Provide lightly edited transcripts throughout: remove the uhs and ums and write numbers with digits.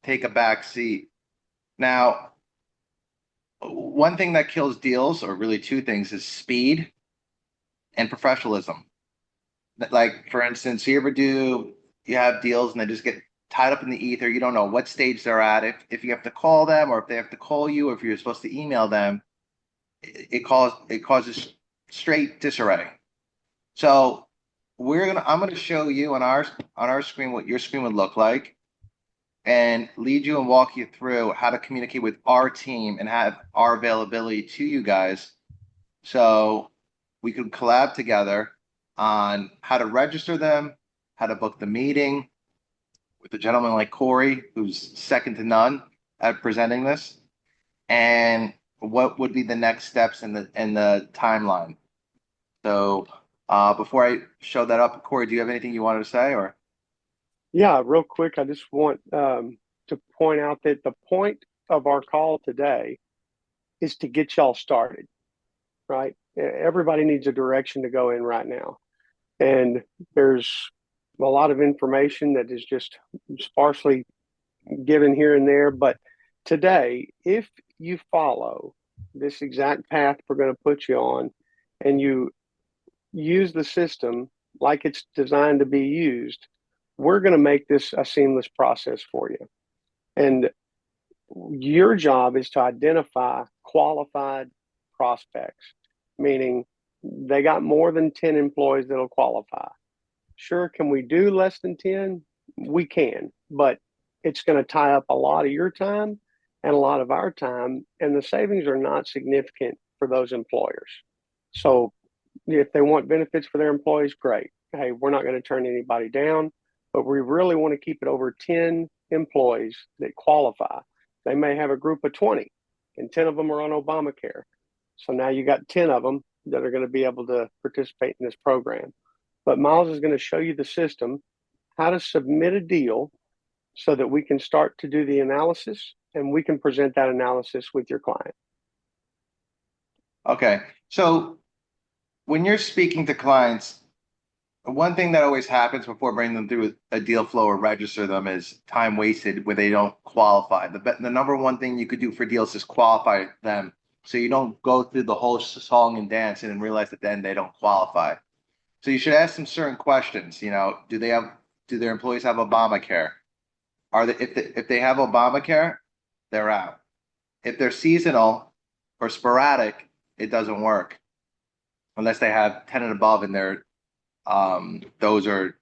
take a back seat. Now, one thing that kills deals, or really two things, is speed and professionalism. Like, for instance, you have deals and they just get tied up in the ether. You don't know what stage they're at. If you have to call them, or if they have to call you, or if you're supposed to email them, it causes straight disarray. So I'm gonna show you on our screen what your screen would look like, and lead you and walk you through how to communicate with our team and have our availability to you guys, so we could collab together on how to register them, how to book the meeting with a gentleman like Corey, who's second to none at presenting this, and what would be the next steps in the timeline. So before I show that up, Corey, do you have anything you wanted to say, or? Yeah, real quick, I just want to point out that the point of our call today is to get y'all started, right? Everybody needs a direction to go in right now. And there's a lot of information that is just sparsely given here and there. But today, if you follow this exact path we're going to put you on and you use the system like it's designed to be used, we're going to make this a seamless process for you. And your job is to identify qualified prospects, meaning they got more than 10 employees that'll qualify. Sure, can we do less than 10? We can, but it's going to tie up a lot of your time and a lot of our time, and the savings are not significant for those employers. So if they want benefits for their employees, great. Hey, we're not going to turn anybody down, but we really want to keep it over 10 employees that qualify. They may have a group of 20 and 10 of them are on Obamacare. So now you got 10 of them that are going to be able to participate in this program. But Miles is going to show you the system, how to submit a deal so that we can start to do the analysis and we can present that analysis with your client. Okay. So when you're speaking to clients, one thing that always happens before bringing them through a deal flow or register them is time wasted where they don't qualify. The number one thing you could do for deals is qualify them, so you don't go through the whole song and dance and then realize at the end they don't qualify. So you should ask them certain questions. Do their employees have Obamacare? If they have Obamacare, they're out. If they're seasonal or sporadic, it doesn't work unless they have 10 and above and those are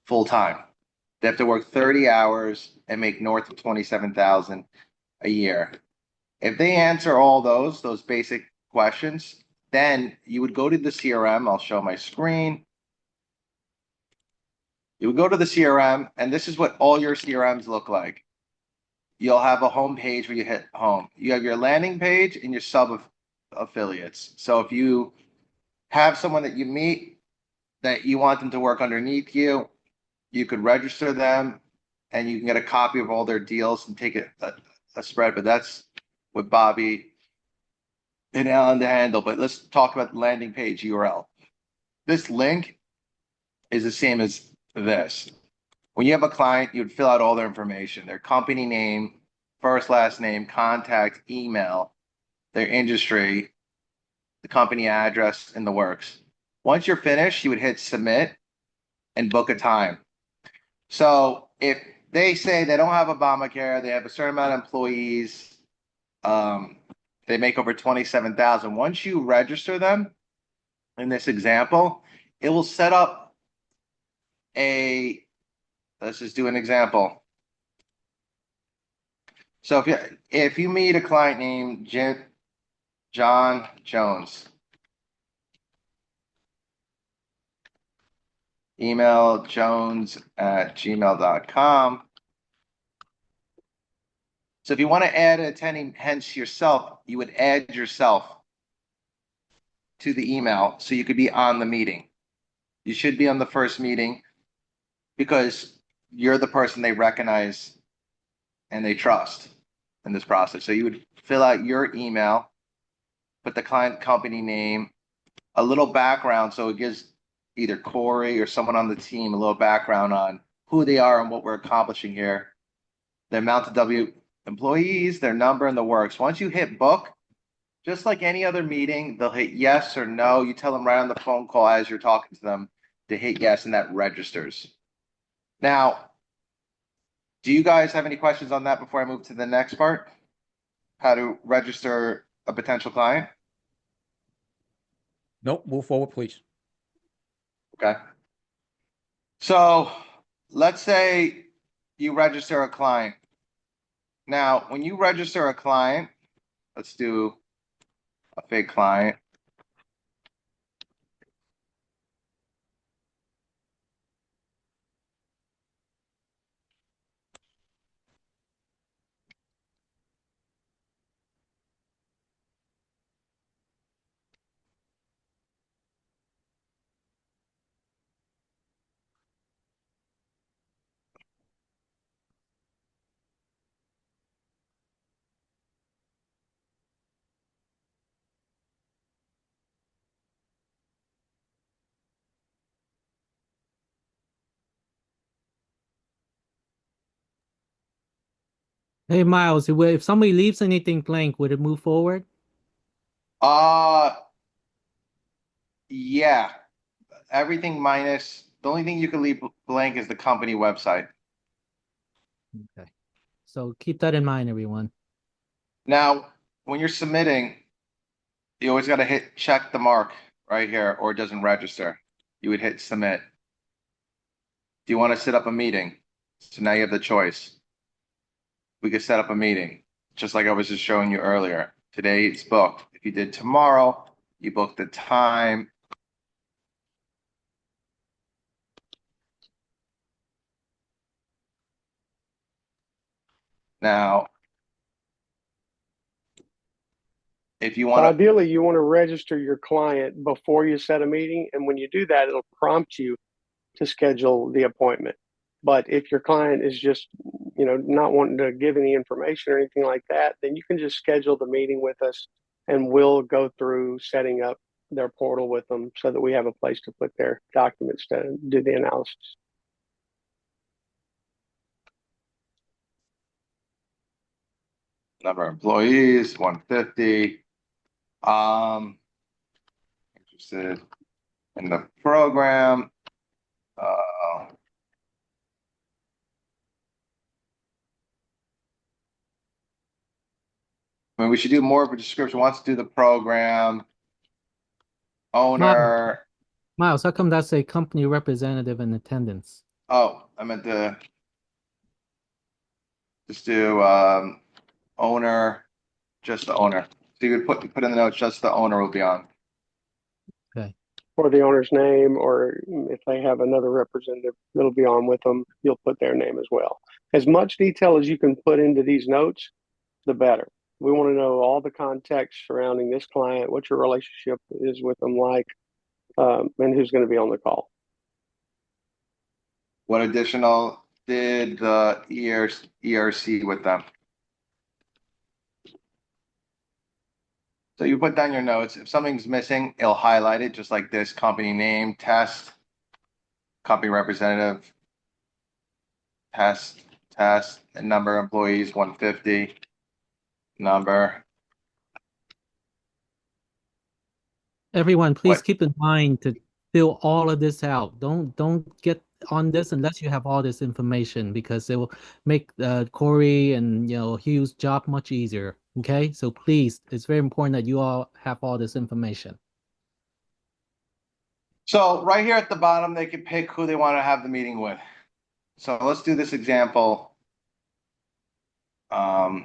full time. They have to work 30 hours and make north of 27,000 a year. If they answer all those basic questions, then you would go to the CRM. I'll show my screen. You would go to the CRM, and this is what all your CRMs look like. You'll have a home page where you hit home. You have your landing page and your sub affiliates. So if you have someone that you meet that you want them to work underneath you, you could register them and you can get a copy of all their deals and take a spread. But that's with Bobby and Alan to handle. But let's talk about the landing page URL. This link is the same as this. When you have a client, you would fill out all their information, their company name, first, last name, contact, email, their industry, the company address, and the works. Once you're finished, you would hit submit and book a time. So if they say they don't have Obamacare, they have a certain amount of employees, they make over 27,000. Once you register them, in this example, it will set up let's just do an example. So if you meet a client named John Jones, email jones@gmail.com. So if you want to add an attending, hence yourself, you would add yourself to the email so you could be on the meeting. You should be on the first meeting because you're the person they recognize and they trust in this process. So you would fill out your email, put the client company name, a little background so it gives either Corey or someone on the team a little background on who they are and what we're accomplishing here. the amount of W employees, their number, and the works. Once you hit book, just like any other meeting, they'll hit yes or no. You tell them right on the phone call as you're talking to them to hit yes, and that registers. Now, do you guys have any questions on that before I move to the next part? How to register a potential client? Nope, move forward, please. Okay. So let's say you register a client. Now, when you register a client, let's do a fake client. Hey Miles, if somebody leaves anything blank, would it move forward? Uh, yeah. Everything minus the only thing you can leave blank is the company website. Okay. So keep that in mind, everyone. Now, when you're submitting, you always got to hit check the mark right here, or it doesn't register. You would hit submit. Do you want to set up a meeting? So now you have the choice. We could set up a meeting, just like I was just showing you earlier. Today it's booked. If you did tomorrow, you book the time. Now, if you want to, Ideally, you want to register your client before you set a meeting. And when you do that, it'll prompt you to schedule the appointment. But if your client is just, not wanting to give any information or anything like that, then you can just schedule the meeting with us and we'll go through setting up their portal with them so that we have a place to put their documents to do the analysis. number of employees, 150. Interested in the program. I mean, we should do more of a description. Wants to do the program. Miles, Owner. Miles, how come that's a company representative in attendance? Oh, I meant to just do owner, just the owner. So you would put in the notes, just the owner will be on. Okay. Or the owner's name, or if they have another representative that'll be on with them, you'll put their name as well. As much detail as you can put into these notes, the better. We want to know all the context surrounding this client, what your relationship is with them like, and who's going to be on the call. What additional did the ERC with them? So you put down your notes. If something's missing, it'll highlight it just like this: company name, test, company representative, test, and number of employees, 150, number. Everyone, please What? keep in mind to fill all of this out. Don't get on this unless you have all this information because it will make Corey and Hugh's job much easier. Okay, so please, it's very important that you all have all this information. So right here at the bottom, they can pick who they want to have the meeting with. So let's do this example. Let's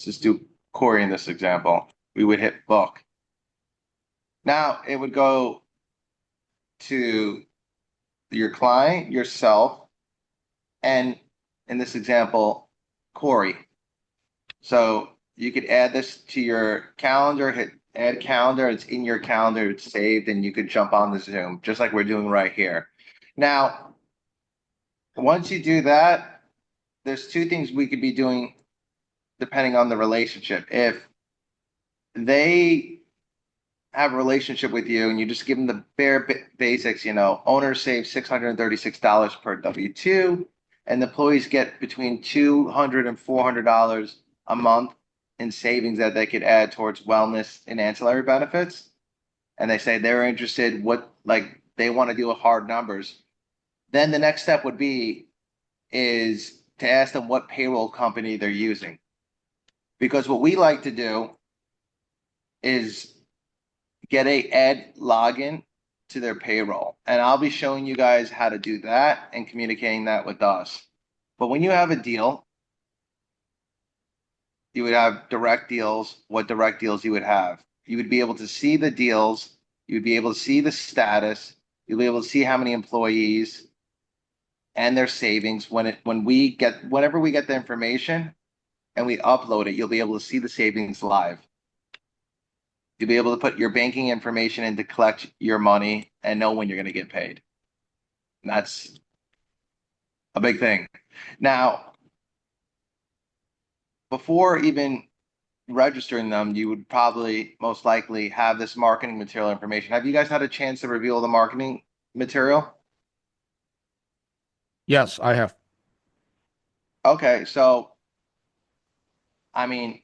just do Corey in this example. We would hit book. Now it would go to your client, yourself, and in this example, Corey. So you could add this to your calendar, hit add calendar, it's in your calendar, it's saved, and you could jump on the Zoom, just like we're doing right here. Now, once you do that, there's two things we could be doing depending on the relationship. If they have a relationship with you and you just give them the bare basics, owner saves $636 per W-2, and the employees get between $200 and $400 a month in savings that they could add towards wellness and ancillary benefits. And they say they're interested, what, like, they want to deal with hard numbers. Then the next step would be is to ask them what payroll company they're using. Because what we like to do is get a Ed login to their payroll. And I'll be showing you guys how to do that and communicating that with us. But when you have a deal, you would have direct deals, what direct deals you would have. You would be able to see the deals, you would be able to see the status, you'll be able to see how many employees and their savings whenever we get the information and we upload it, you'll be able to see the savings live. You'll be able to put your banking information in to collect your money and know when you're going to get paid. And that's a big thing. Now, before even registering them, you would probably most likely have this marketing material information. Have you guys had a chance to review the marketing material? Yes, I have. Okay, so I mean,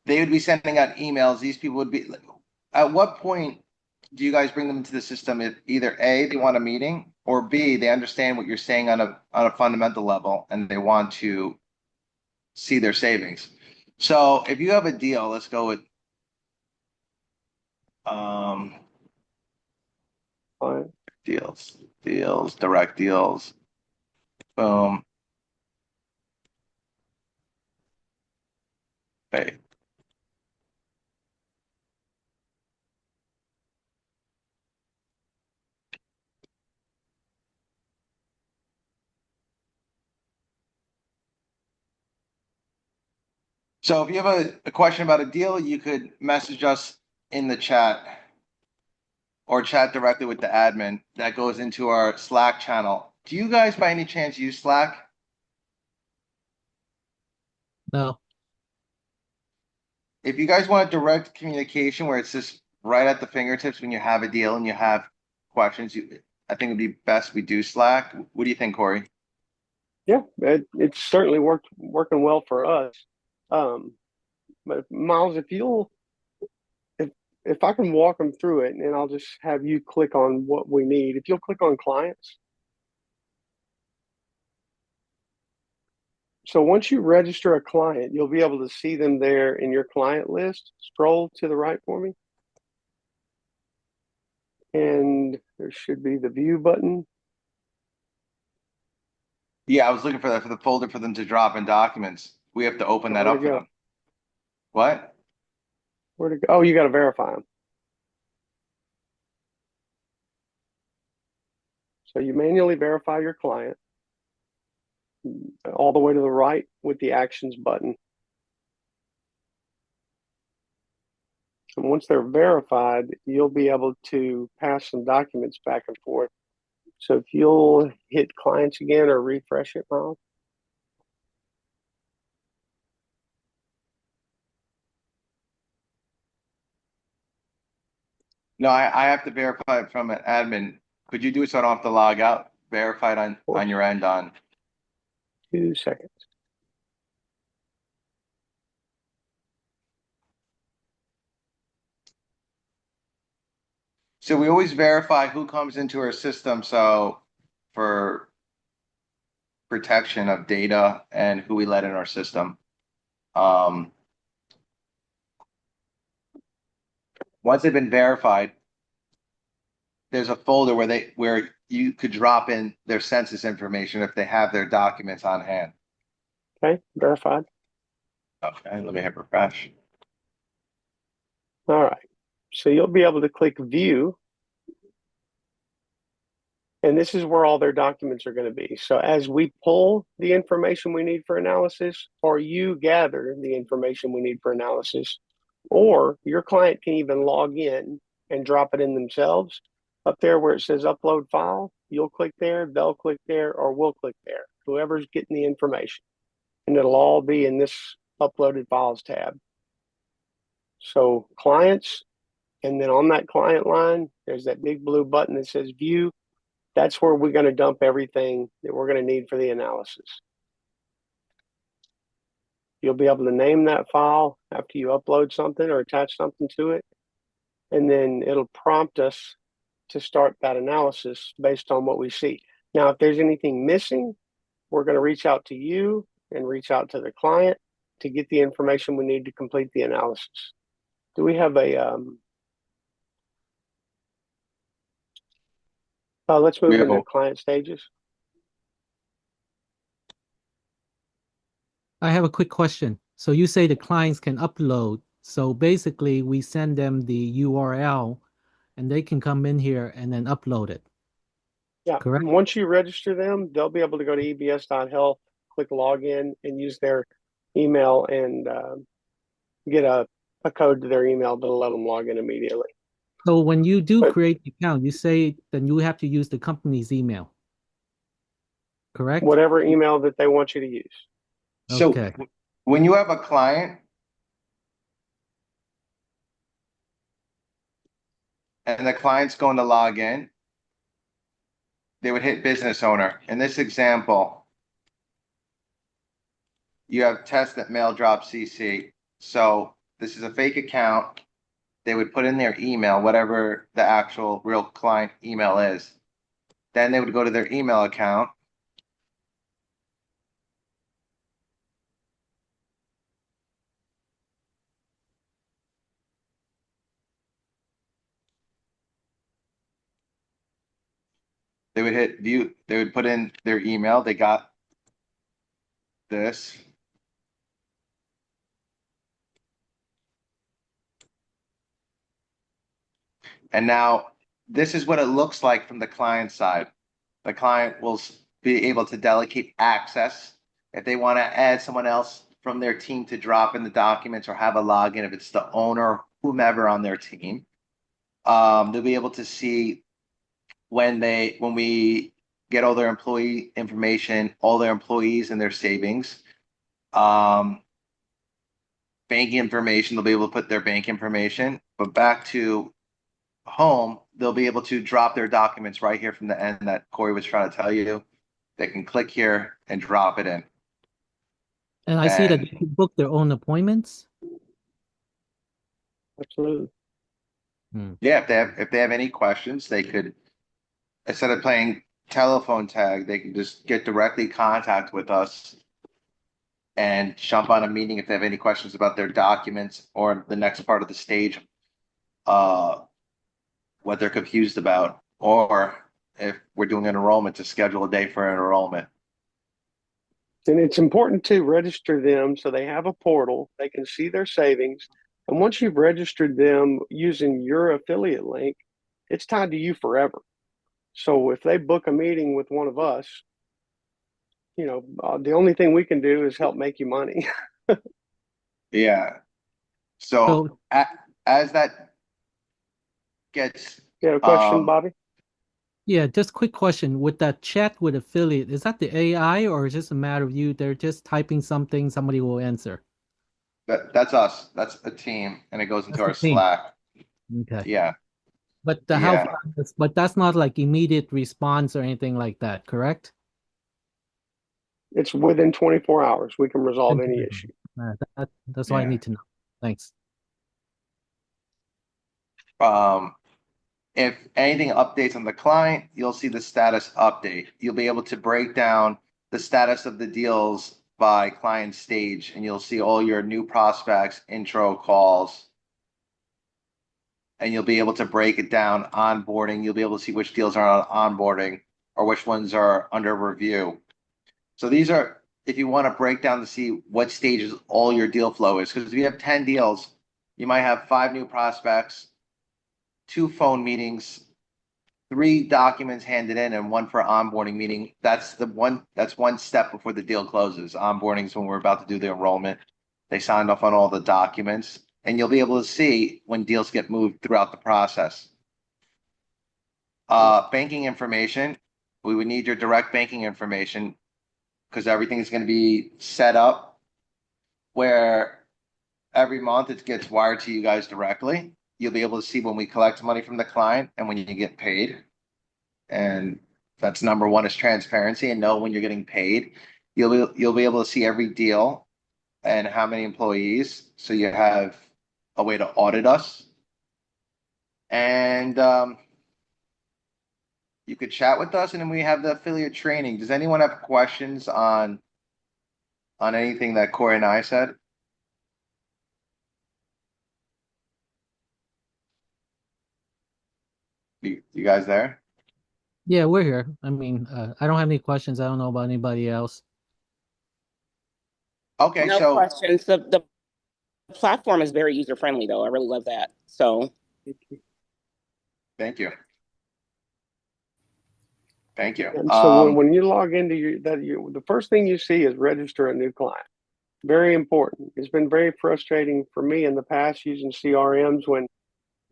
they would be sending out emails. These people would be, at what point do you guys bring them into the system if either A, they want a meeting, or B, they understand what you're saying on a fundamental level and they want to see their savings? So if you have a deal, let's go with Fine. deals, direct deals. Boom. Hey. So if you have a question about a deal, you could message us in the chat or chat directly with the admin that goes into our Slack channel. Do you guys by any chance use Slack? No. If you guys want direct communication where it's just right at the fingertips when you have a deal and you have questions, I think it'd be best we do Slack. What do you think, Corey? Yeah, it's certainly working well for us. But Miles, if I can walk them through it, and I'll just have you click on what we need. If you'll click on clients. So once you register a client, you'll be able to see them there in your client list. Scroll to the right for me. And there should be the view button. Yeah, I was looking for that for the folder for them to drop in documents. We have to open that Where'd up it for go? them. What? Where'd it go? Oh, you got to verify them. So you manually verify your client all the way to the right with the actions button. And once they're verified, you'll be able to pass some documents back and forth. So if you'll hit clients again or refresh it, Miles. No, I have to verify it from an admin. Could you do it so I don't have to log out? Verify it on your end on. 2 seconds. So we always verify who comes into our system. So for protection of data and who we let in our system. Um, Once they've been verified, there's a folder where you could drop in their census information if they have their documents on hand. Okay, verified. Okay, let me hit refresh. All right. So you'll be able to click view. And this is where all their documents are going to be. So as we pull the information we need for analysis, or you gather the information we need for analysis, or your client can even log in and drop it in themselves. Up there where it says upload file, you'll click there, they'll click there, or we'll click there, whoever's getting the information. And it'll all be in this uploaded files tab. So clients, and then on that client line, there's that big blue button that says view. That's where we're going to dump everything that we're going to need for the analysis. You'll be able to name that file after you upload something or attach something to it, and then it'll prompt us to start that analysis based on what we see. Now, if there's anything missing, we're going to reach out to you and reach out to the client to get the information we need to complete the analysis. Do we have a, let's We move have into client stages. I have a quick question. So you say the clients can upload. So basically, we send them the URL and they can come in here and then upload it. Yeah, Correct? once you register them, they'll be able to go to ebs.health, click login, and use their email and get a code to their email that'll let them log in immediately. So when you do But create the account, you say then you have to use the company's email. Correct? whatever email that they want you to use. So Okay. when you have a client and the client's going to log in, they would hit business owner. In this example, you have test at mail drop CC. So this is a fake account. They would put in their email, whatever the actual real client email is. Then they would go to their email account. They would hit view. They would put in their email. They got this. And now this is what it looks like from the client side. The client will be able to delegate access if they want to add someone else from their team to drop in the documents or have a login if it's the owner, whomever on their team. They'll be able to see when we get all their employee information, all their employees and their savings. Um, Banking information, they'll be able to put their bank information. But back to home, they'll be able to drop their documents right here from the end that Corey was trying to tell you. They can click here and drop it in. And I see that And they can book their own appointments. Absolutely. yeah, if they have any questions, they could, instead of playing telephone tag, they can just get directly contact with us and jump on a meeting if they have any questions about their documents or the next part of the stage, uh, what they're confused about, or if we're doing an enrollment to schedule a day for an enrollment. And it's important to register them so they have a portal, they can see their savings. And once you've registered them using your affiliate link, it's tied to you forever. So if they book a meeting with one of us, the only thing we can do is help make you money. Yeah. So So as that gets, You have a question, um, Bobby? yeah, just quick question. With that chat with affiliate, is that the AI or is it just a matter of you? They're just typing something, somebody will answer. that's us. That's a team, and it goes into That's the our thing. Slack. Okay. Yeah, But yeah. but that's not like immediate response or anything like that, correct? It's within 24 hours. We can resolve Thank you any very issue. much. That's all I Yeah. need to know. Thanks. Um, if anything updates on the client, you'll see the status update. You'll be able to break down the status of the deals by client stage, and you'll see all your new prospects, intro calls, and you'll be able to break it down onboarding. You'll be able to see which deals are on onboarding or which ones are under review. So these are, if you want to break down to see what stages all your deal flow is, because if you have 10 deals, you might have 5 new prospects, 2 phone meetings, 3 documents handed in, and 1 for onboarding meeting. That's one step before the deal closes. Onboarding is when we're about to do the enrollment. They signed off on all the documents, and you'll be able to see when deals get moved throughout the process. Banking information. We would need your direct banking information because everything's going to be set up where every month it gets wired to you guys directly. You'll be able to see when we collect money from the client and when you get paid. And That's number one is transparency and know when you're getting paid. You'll be able to see every deal and how many employees, so you have a way to audit us. And you could chat with us, and then we have the affiliate training. Does anyone have questions on anything that Corey and I said? You guys there? Yeah, we're here. I mean, I don't have any questions. I don't know about anybody else. Okay, No so questions. The platform is very user friendly, though. I really love that. So thank you. Thank you. And so when you log into the first thing you see is register a new client. Very important. It's been very frustrating for me in the past using CRMs when,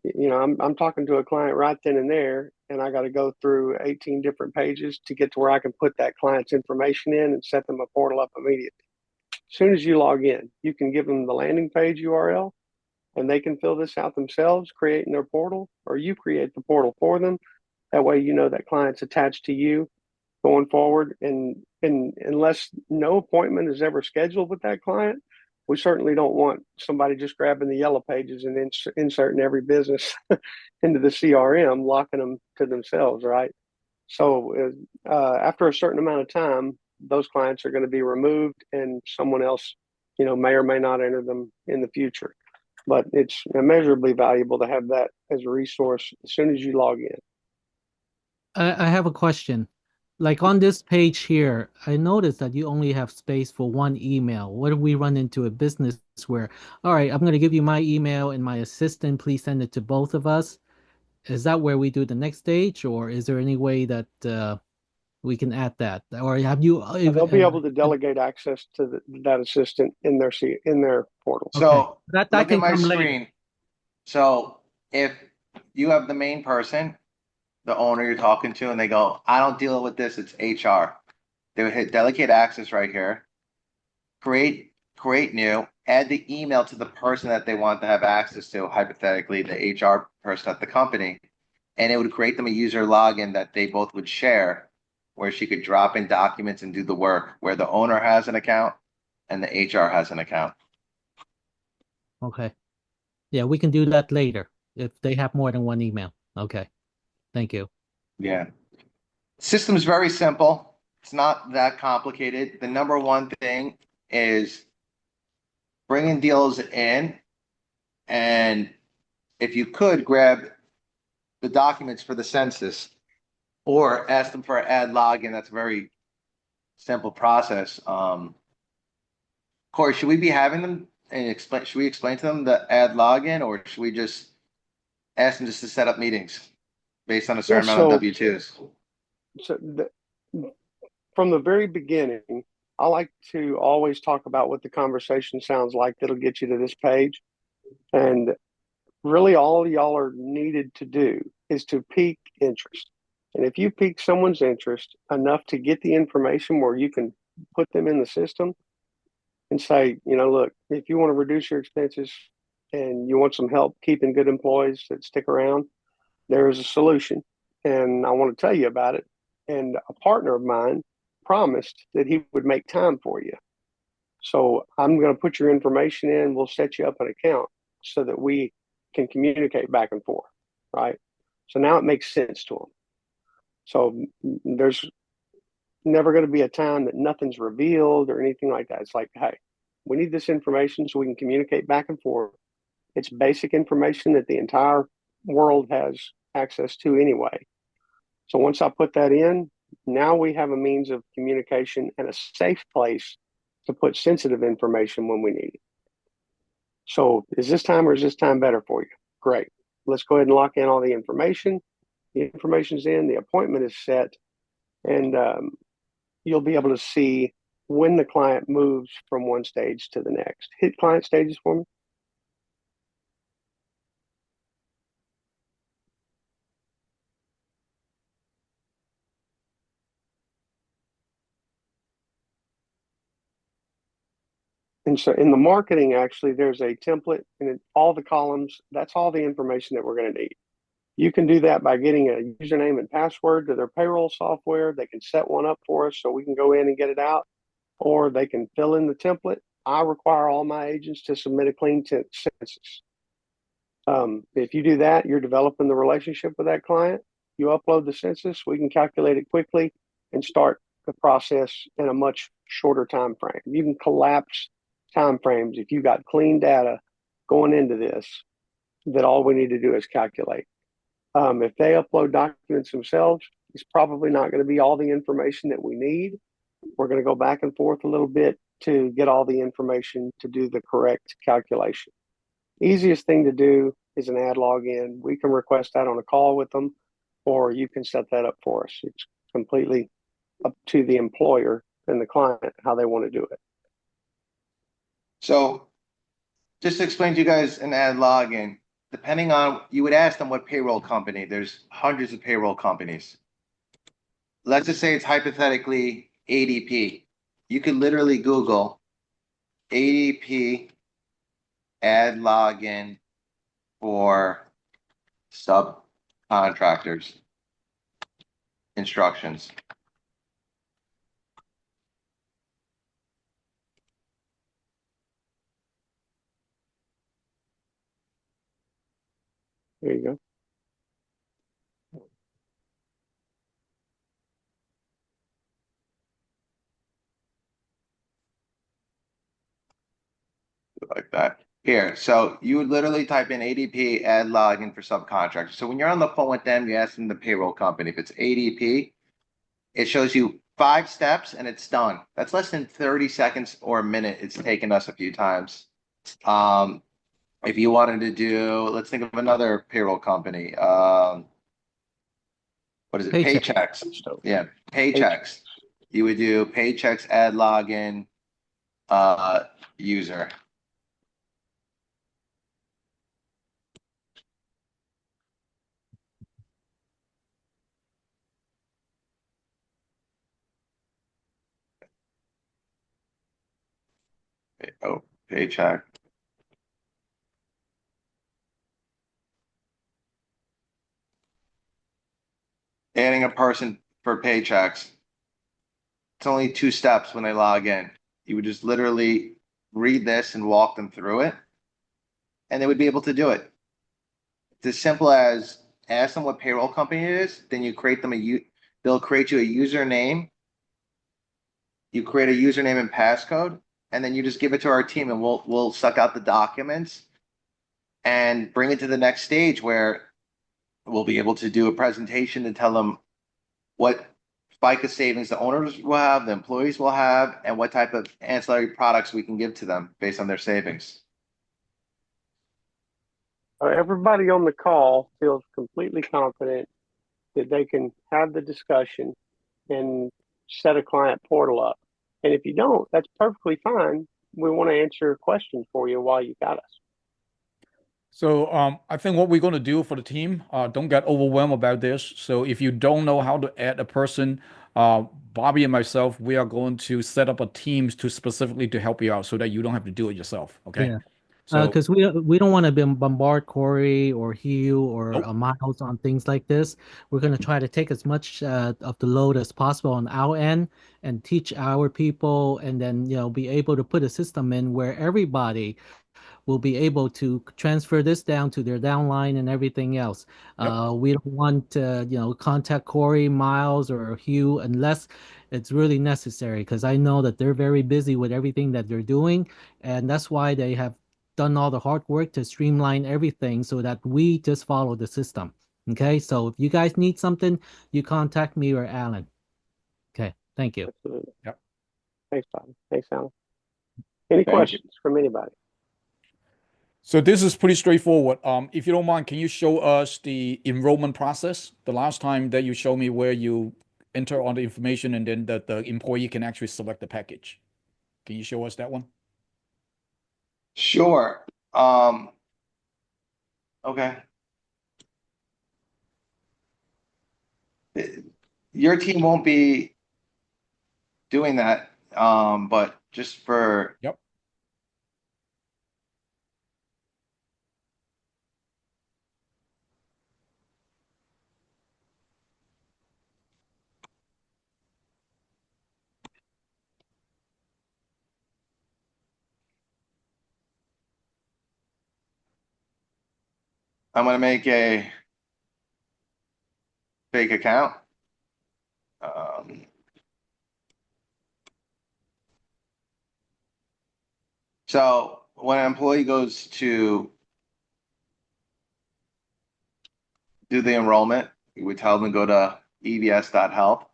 I'm talking to a client right then and there, and I got to go through 18 different pages to get to where I can put that client's information in and set them a portal up immediately. As soon as you log in, you can give them the landing page URL, and they can fill this out themselves, creating their portal, or you create the portal for them. That way, that client's attached to you going forward. And unless no appointment is ever scheduled with that client, we certainly don't want somebody just grabbing the yellow pages and inserting every business into the CRM, locking them to themselves, right? So after a certain amount of time, those clients are going to be removed, and someone else, may or may not enter them in the future. But it's immeasurably valuable to have that as a resource as soon as you log in. I have a question. Like on this page here, I noticed that you only have space for one email. What if we run into a business where, all right, I'm going to give you my email and my assistant, please send it to both of us? Is that where we do the next stage, or is there any way that we can add that? Or have you They'll be able to delegate access to that assistant in their portal. So okay. That look at can my come later. screen. So if you have the main person, the owner you're talking to, and they go, I don't deal with this, it's HR. They would hit delegate access right here, create new, add the email to the person that they want to have access to, hypothetically, the HR person at the company, and it would create them a user login that they both would share, where she could drop in documents and do the work, where the owner has an account and the HR has an account. Okay. Yeah, we can do that later if they have more than one email. Okay. Thank you. Yeah. System's very simple. It's not that complicated. The number one thing is bringing deals in, and if you could grab the documents for the census or ask them for an ad login, that's a very simple process. Corey, should we be having them and explain? Should we explain to them the ad login, or should we just ask them just to set up meetings based on a certain amount of W-2s? From the very beginning, I like to always talk about what the conversation sounds like that'll get you to this page. And really all y'all are needed to do is to pique interest. And if you pique someone's interest enough to get the information where you can put them in the system and say, look, if you want to reduce your expenses and you want some help keeping good employees that stick around, there is a solution. And I want to tell you about it. And a partner of mine promised that he would make time for you. So I'm going to put your information in. We'll set you up an account so that we can communicate back and forth, right? So now it makes sense to them. So there's never going to be a time that nothing's revealed or anything like that. It's like, hey, we need this information so we can communicate back and forth. It's basic information that the entire world has access to anyway. So once I put that in, now we have a means of communication and a safe place to put sensitive information when we need it. So is this time or is this time better for you? Great. Let's go ahead and lock in all the information. The information's in, the appointment is set, and you'll be able to see when the client moves from one stage to the next. Hit client stages for me. And so in the marketing, actually, there's a template and all the columns, that's all the information that we're going to need. You can do that by getting a username and password to their payroll software. They can set one up for us so we can go in and get it out, or they can fill in the template. I require all my agents to submit a clean census. If you do that, you're developing the relationship with that client. You upload the census, we can calculate it quickly and start the process in a much shorter time frame. You can collapse time frames if you got clean data going into this, that all we need to do is calculate. If they upload documents themselves, it's probably not going to be all the information that we need. We're going to go back and forth a little bit to get all the information to do the correct calculation. Easiest thing to do is an ad login. We can request that on a call with them, or you can set that up for us. It's completely up to the employer and the client how they want to do it. So just to explain to you guys an ad login, depending on, you would ask them what payroll company. There's hundreds of payroll companies. Let's just say it's hypothetically ADP. You could literally Google ADP ad login for subcontractors instructions. There you go. Like that. Here, so you would literally type in ADP ad login for subcontractors. So when you're on the phone with them, you ask them the payroll company. If it's ADP, it shows you 5 steps and it's done. That's less than 30 seconds or a minute. It's taken us a few times. If you wanted to do, let's think of another payroll company. What is it? Paychex. Paychex. Yeah, Paychex. You would do Paychex ad login user. Oh, Paycheck. Adding a person for Paychex. It's only 2 steps when they log in. You would just literally read this and walk them through it, and they would be able to do it. It's as simple as ask them what payroll company it is, then you create them they'll create you a username. You create a username and passcode, and then you just give it to our team, and we'll suck out the documents and bring it to the next stage where we'll be able to do a presentation and tell them what FICA savings the owners will have, the employees will have, and what type of ancillary products we can give to them based on their savings. Everybody on the call feels completely confident that they can have the discussion and set a client portal up. And if you don't, that's perfectly fine. We want to answer questions for you while you got us. So I think what we're going to do for the team, don't get overwhelmed about this. So if you don't know how to add a person, Bobby and myself, we are going to set up a teams to specifically to help you out so that you don't have to do it yourself. Okay. Yeah. So Because we don't want to bombard Corey or Hugh or nope. Miles on things like this. We're going to try to take as much of the load as possible on our end and teach our people, and then be able to put a system in where everybody will be able to transfer this down to their downline and everything else. Yep. We don't want to, contact Corey, Miles, or Hugh unless it's really necessary, because I know that they're very busy with everything that they're doing, and that's why they have done all the hard work to streamline everything so that we just follow the system. Okay, so if you guys need something, you contact me or Alan. Okay, thank you. Absolutely. Yep. Thanks, Bobby. Thanks, Alan. Any Thank you. questions from anybody? So this is pretty straightforward. If you don't mind, can you show us the enrollment process? The last time that you showed me where you enter all the information and then the employee can actually select the package. Can you show us that one? Sure. Okay. Your team won't be doing that, but just for Yep. I'm gonna make a fake account. Um, so when an employee goes to do the enrollment, we tell them to go to ebs.health.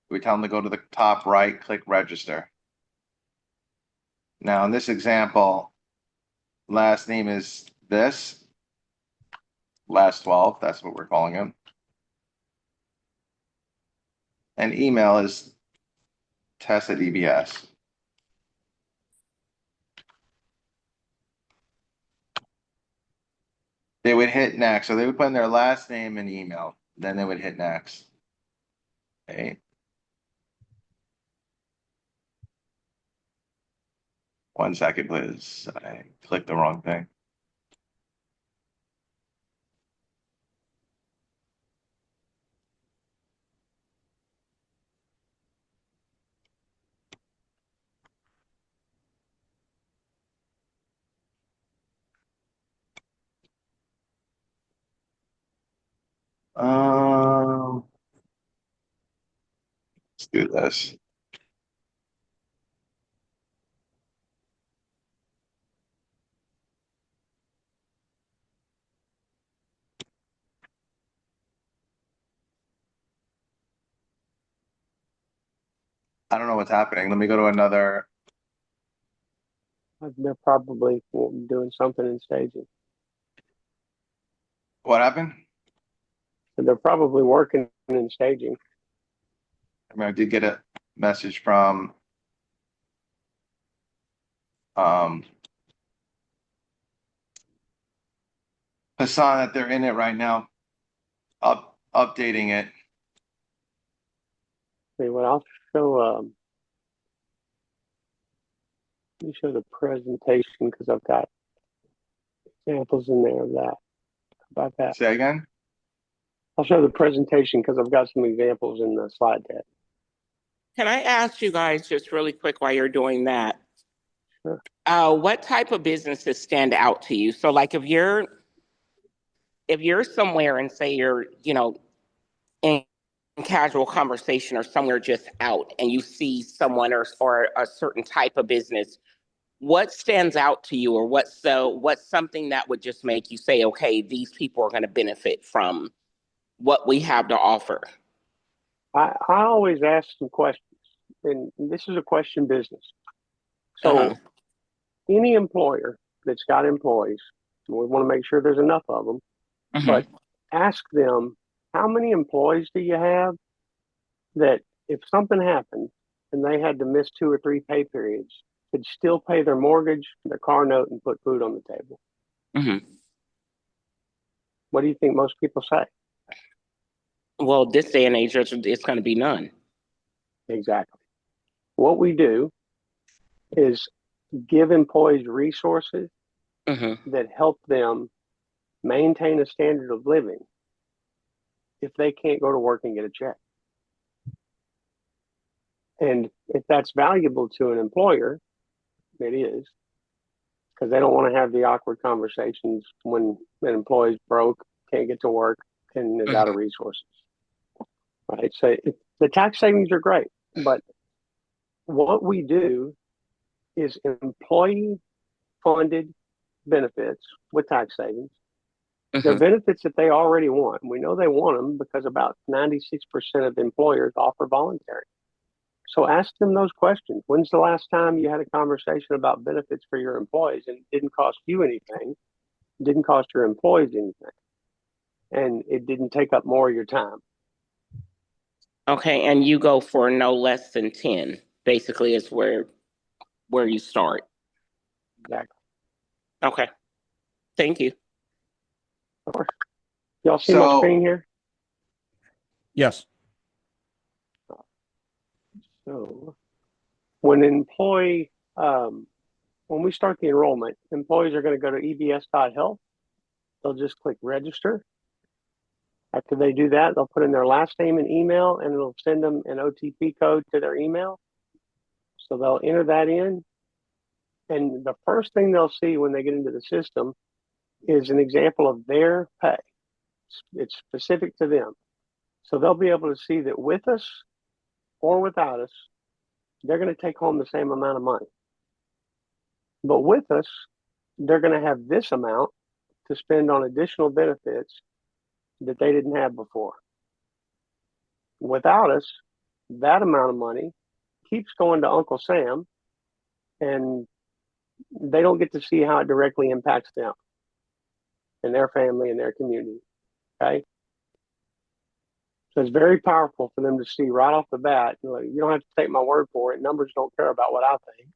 We tell them to go to the top right, click register. Now in this example, last name is this, last 12, that's what we're calling him. And email is tess@ebs. They would hit next. So they would put in their last name and email. Then they would hit next. Okay. One second, please. I clicked the wrong thing. Let's do this. I don't know what's happening. Let me go to another. They're probably doing something in staging. What happened? So they're probably working in staging. I mean, I did get a message from Hassan that they're in it right now, updating it. See what I'll show. Let me show the presentation because I've got examples in there of that. How about that? Say again? I'll show the presentation because I've got some examples in the slide deck. Can I ask you guys just really quick while you're doing that? Sure. What type of businesses stand out to you? So like if you're somewhere and say you're, in casual conversation or somewhere just out and you see someone or a certain type of business, what stands out to you or what's something that would just make you say, okay, these people are going to benefit from what we have to offer? I always ask some questions, and this is a question business. So any employer that's got employees, we want to make sure there's enough of them, but ask them, how many employees do you have that if something happened and they had to miss 2 or 3 pay periods, could still pay their mortgage, their car note, and put food on the table? What do you think most people say? Well, this day and age, it's going to be none. Exactly. What we do is give employees resources that help them maintain a standard of living if they can't go to work and get a check. And if that's valuable to an employer, it is, because they don't want to have the awkward conversations when an employee's broke, can't get to work, and is out of resources. Right? So the tax savings are great, but what we do is employee-funded benefits with tax savings. They're benefits that they already want. We know they want them because about 96% of employers offer voluntary. So ask them those questions. When's the last time you had a conversation about benefits for your employees and it didn't cost you anything, it didn't cost your employees anything, and it didn't take up more of your time? Okay, and you go for no less than 10, basically is where you start. Exactly. Okay. Thank you. Of course. Y'all see my screen here? Yes. So when we start the enrollment, employees are going to go to ebs.health. They'll just click register. After they do that, they'll put in their last name and email, and it'll send them an OTP code to their email. So they'll enter that in. And the first thing they'll see when they get into the system is an example of their pay. It's specific to them. So they'll be able to see that with us or without us, they're going to take home the same amount of money. But with us, they're going to have this amount to spend on additional benefits that they didn't have before. Without us, that amount of money keeps going to Uncle Sam, and they don't get to see how it directly impacts them and their family and their community. Okay. So it's very powerful for them to see right off the bat. You don't have to take my word for it. Numbers don't care about what I think.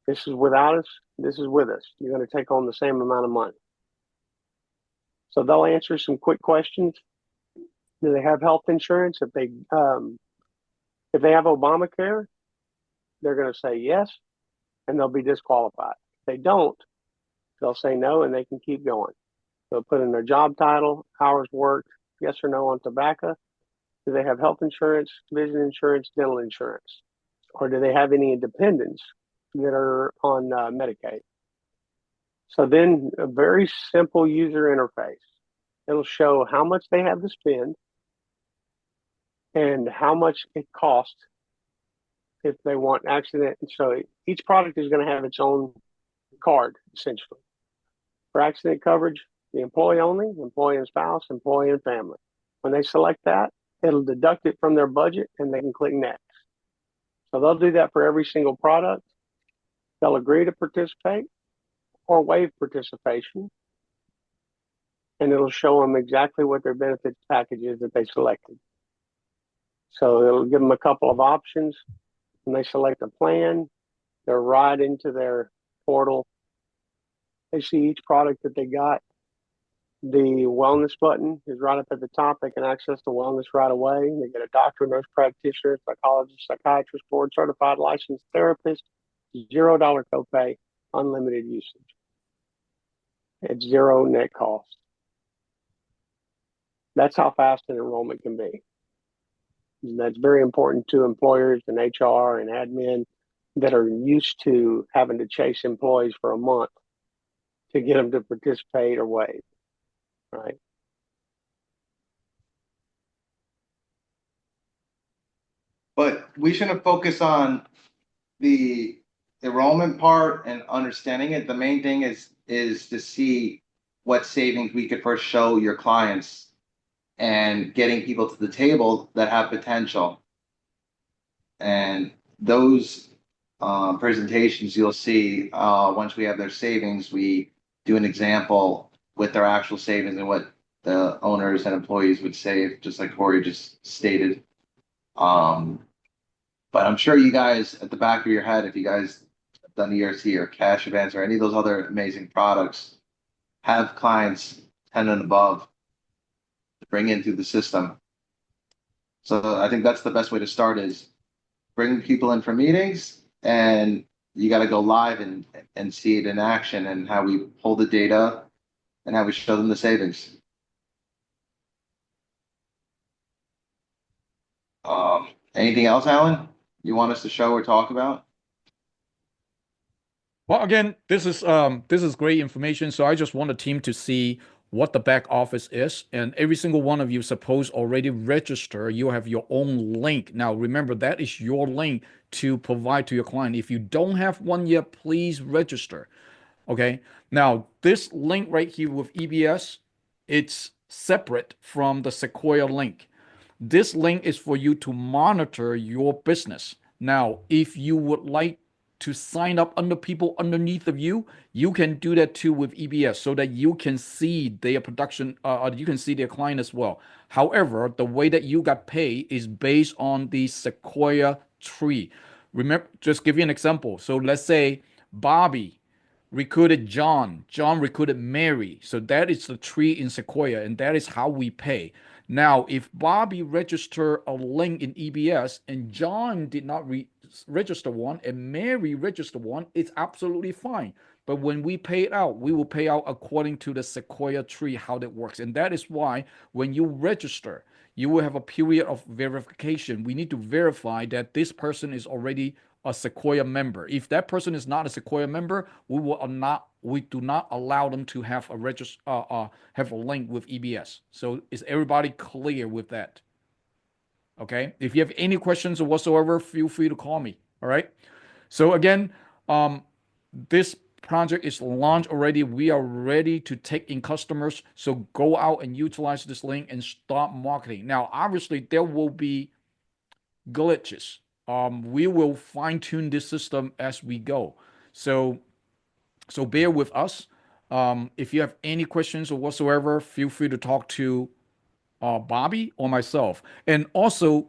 This is without us. This is with us. You're going to take home the same amount of money. So they'll answer some quick questions. Do they have health insurance? If they have Obamacare, they're going to say yes, and they'll be disqualified. If they don't, they'll say no, and they can keep going. They'll put in their job title, hours worked, yes or no on tobacco. Do they have health insurance, vision insurance, dental insurance? Or do they have any dependents that are on Medicaid? So then a very simple user interface. It'll show how much they have to spend and how much it costs if they want accident. So each product is going to have its own card, essentially. For accident coverage, the employee only, employee and spouse, employee and family. When they select that, it'll deduct it from their budget and they can click next. So they'll do that for every single product. They'll agree to participate or waive participation, and it'll show them exactly what their benefits package is that they selected. So it'll give them a couple of options. When they select a plan, they're right into their portal. They see each product that they got. The wellness button is right up at the top. They can access the wellness right away. They get a doctor, nurse practitioner, psychologist, psychiatrist, board certified licensed therapist, $0 copay, unlimited usage. It's zero net cost. That's how fast an enrollment can be. And that's very important to employers and HR and admin that are used to having to chase employees for a month to get them to participate or waive, right? But we shouldn't focus on the enrollment part and understanding it. The main thing is to see what savings we could first show your clients and getting people to the table that have potential. And those presentations you'll see once we have their savings, we do an example with their actual savings and what the owners and employees would save, just like Corey just stated. But I'm sure you guys at the back of your head, if you guys have done ERC or cash advance or any of those other amazing products, have clients 10 and above to bring in through the system. So I think that's the best way to start is bring people in for meetings, and you got to go live and see it in action and how we pull the data and how we show them the savings. Anything else, Alan, you want us to show or talk about? Well, again, this is great information. So I just want the team to see what the back office is, and every single one of you suppose already register. You have your own link. Now, remember, that is your link to provide to your client. If you don't have one yet, please register. Okay. Now, this link right here with EBS, it's separate from the Sequoia link. This link is for you to monitor your business. Now, if you would like to sign up under people underneath of you, you can do that too with EBS so that you can see their production, you can see their client as well. However, the way that you got paid is based on the Sequoia tree. Remember, just give you an example. So let's say Bobby recruited John, John recruited Mary. So that is the tree in Sequoia, and that is how we pay. Now, if Bobby registered a link in EBS and John did not register one and Mary registered one, it's absolutely fine. But when we pay it out, we will pay out according to the Sequoia tree, how that works. And that is why when you register, you will have a period of verification. We need to verify that this person is already a Sequoia member. If that person is not a Sequoia member, we do not allow them to have have a link with EBS. So is everybody clear with that? Okay. If you have any questions or whatsoever, feel free to call me. All right. So again, this project is launched already. We are ready to take in customers. So go out and utilize this link and start marketing. Now, obviously, there will be glitches. We will fine tune this system as we go. So bear with us. If you have any questions or whatsoever, feel free to talk to Bobby or myself. And also,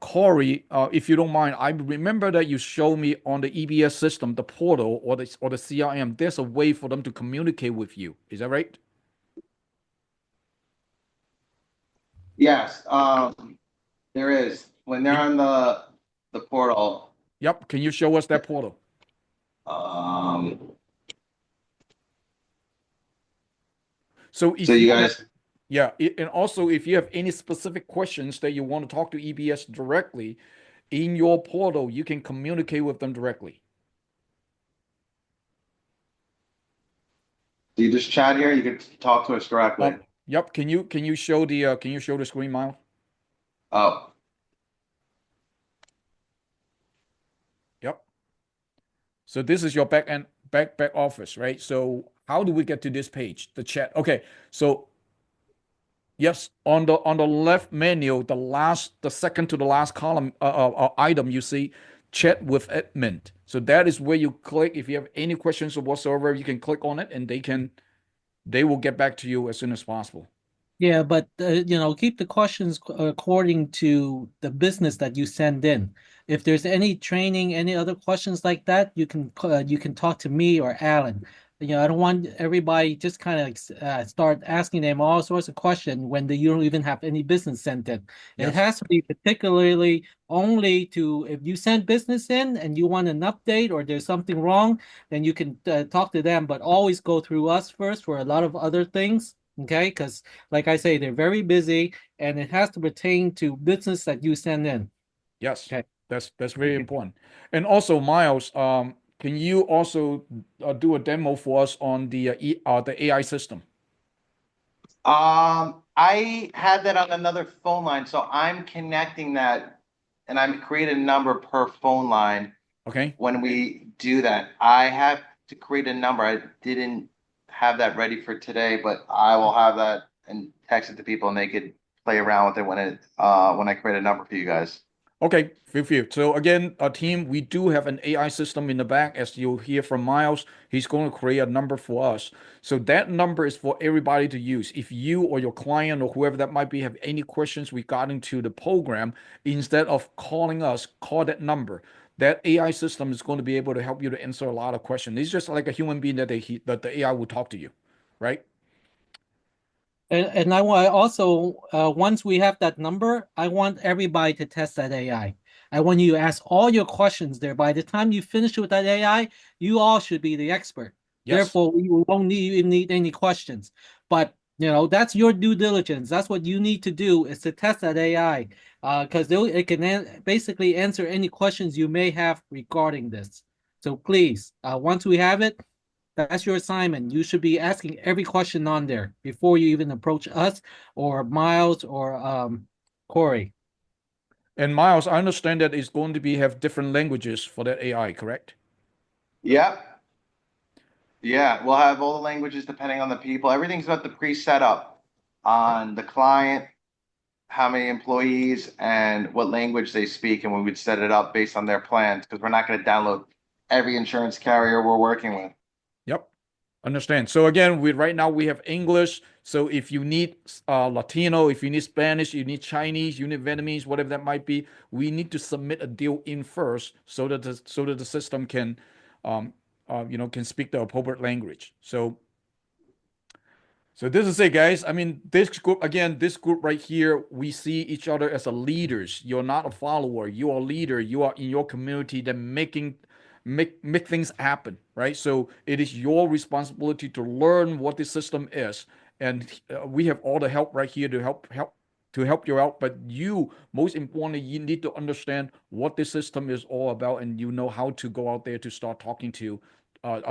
Corey, if you don't mind, I remember that you showed me on the EBS system, the portal or the CRM, there's a way for them to communicate with you. Is that right? Yes, there is. When they're on the portal, Yep. Can you show us that portal? um, So if so you have- guys, yeah, and also if you have any specific questions that you want to talk to EBS directly in your portal, you can communicate with them directly. do you just chat here? You can talk to us directly. Yep. Can you show the screen, Miles? Oh, Yep. So this is your back office, right? So how do we get to this page? The chat. Okay. So yes, on the left menu, the second to the last column item, you see chat with admin. So that is where you click. If you have any questions or whatsoever, you can click on it, and they will get back to you as soon as possible. Yeah, but keep the questions according to the business that you send in. If there's any training, any other questions like that, you can talk to me or Alan. I don't want everybody just kind of start asking them all sorts of questions when you don't even have any business sent in. It Yes. has to be particularly only to if you send business in and you want an update or there's something wrong, then you can talk to them, but always go through us first for a lot of other things. Okay, because like I say, they're very busy, and it has to pertain to business that you send in. Yes. Okay. That's very important. And also, Miles, can you also do a demo for us on the AI system? I had that on another phone line, so I'm connecting that, and I'm creating a number per phone line. Okay. When we do that, I have to create a number. I didn't have that ready for today, but I will have that and text it to people, and they could play around with it when I create a number for you guys. Okay, feel free. So again, team, we do have an AI system in the back. As you'll hear from Miles, he's going to create a number for us. So that number is for everybody to use. If you or your client or whoever that might be have any questions regarding to the program, instead of calling us, call that number. That AI system is going to be able to help you to answer a lot of questions. It's just like a human being that the AI will talk to you, right? And I want also once we have that number, I want everybody to test that AI. I want you to ask all your questions there. By the time you finish with that AI, you all should be the expert. Yes. Therefore, we won't need any questions. But that's your due diligence. That's what you need to do is to test that AI, because it can basically answer any questions you may have regarding this. So please, once we have it, that's your assignment. You should be asking every question on there before you even approach us or Miles or Corey. And Miles, I understand that it's going to have different languages for that AI, correct? Yep. Yeah, we'll have all the languages depending on the people. Everything's about the pre-set up on the client, how many employees, and what language they speak, and we would set it up based on their plans because we're not going to download every insurance carrier we're working with. Yep. Understand. So again, right now we have English. So if you need Latino, if you need Spanish, you need Chinese, you need Vietnamese, whatever that might be, we need to submit a deal in first so that the system can can speak the appropriate language. So this is it, guys. I mean, this group right here, we see each other as a leaders. You're not a follower. You are a leader. You are in your community that make things happen, right? So it is your responsibility to learn what the system is, and we have all the help right here to help you out. But you, most importantly, you need to understand what the system is all about, and you know how to go out there to start talking to,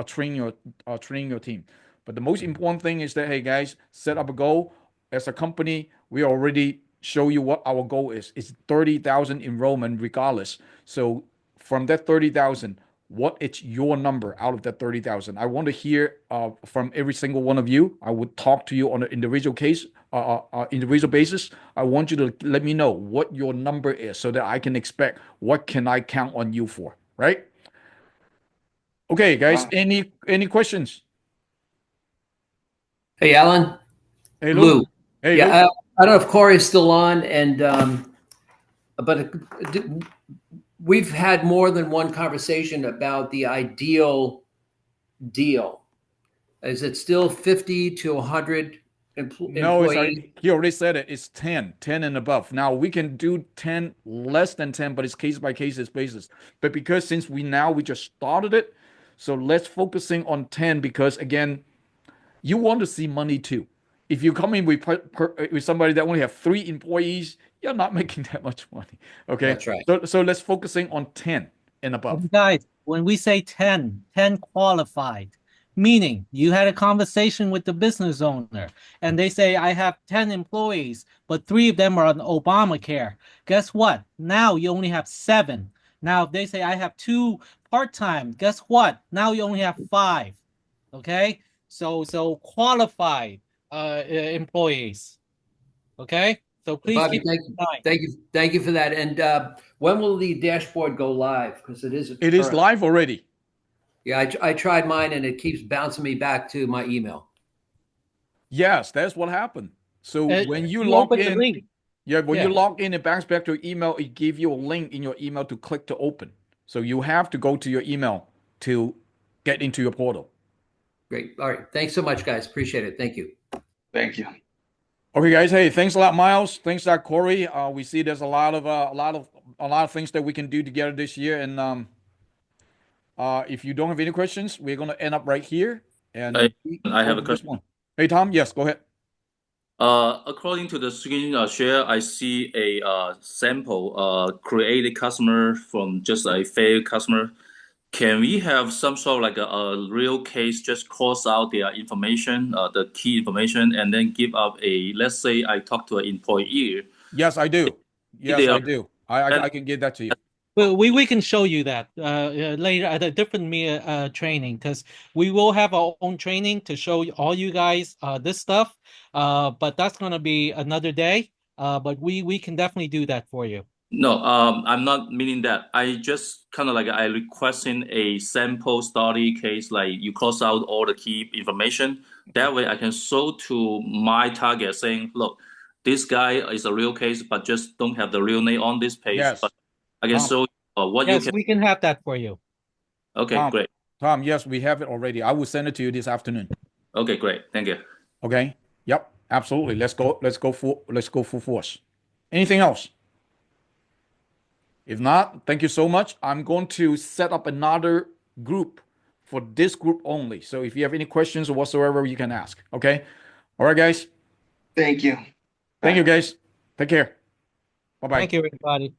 training your team. But the most important thing is that, hey guys, set up a goal. As a company, we already show you what our goal is. It's 30,000 enrollment regardless. So from that 30,000, what is your number out of that 30,000? I want to hear from every single one of you. I would talk to you on an individual basis. I want you to let me know what your number is so that I can expect what can I count on you for, right? Okay, guys, any questions? Hey, Alan. Hey, Lou. Hey, Yeah, Lou. I don't know if Corey is still on, and but we've had more than one conversation about the ideal deal. Is it still 50 to 100 No, employees? he already said it. It's 10 and above. Now we can do 10, less than 10, but it's case by case basis. But because since we just started it, so let's focusing on 10 because again, you want to see money too. If you come in with somebody that only have 3 employees, you're not making that much money. Okay. That's right. So let's focusing on 10 and above. And guys, when we say 10 qualified, meaning you had a conversation with the business owner and they say, I have 10 employees, but 3 of them are on Obamacare. Guess what? Now you only have 7. Now, if they say, I have 2 part-time, guess what? Now you only have 5. Okay? So qualified employees. Okay? So please Bobby, keep in mind. thank you for that. And when will the dashboard go live? Because it is Live already. Yeah, I tried mine and it keeps bouncing me back to my email. Yes, that's what happened. So when you log log in, in, link. when you log in, it bounces back to your email. It gives you a link in your email to click to open. So you have to go to your email to get into your portal. Great. All right. Thanks so much, guys. Appreciate it. Thank you. Thank you. Okay, guys. Hey, thanks a lot, Miles. Thanks a lot, Corey. We see there's a lot of things that we can do together this year. And if you don't have any questions, we're gonna end up right here. And I have a question. Hey, Tom. Yes, go ahead. According to the screen share, I see a sample created customer from just a failed customer. Can we have some sort of like a real case, just cross out their information, the key information, and then give up let's say I talk to an employee. Yes, I do. Yes, I do. I can get that to you. Well, we can show you that later at a different training because we will have our own training to show all you guys this stuff. But that's gonna be another day. But we can definitely do that for you. No, I'm not meaning that. I just kind of like I requesting a sample study case, like you cross out all the key information. That way I can show to my target saying, look, this guy is a real case, but just don't have the real name on this page. Yes. But I can show what yes, you can. we can have that for you. Okay, great. Tom, yes, we have it already. I will send it to you this afternoon. Okay, great. Thank you. Okay. Yep. Absolutely. Let's go full force. Anything else? If not, thank you so much. I'm going to set up another group for this group only. So if you have any questions or whatsoever, you can ask. Okay. All right, guys. Thank you. Thank you, guys. Take care. Bye-bye. Thank you, everybody.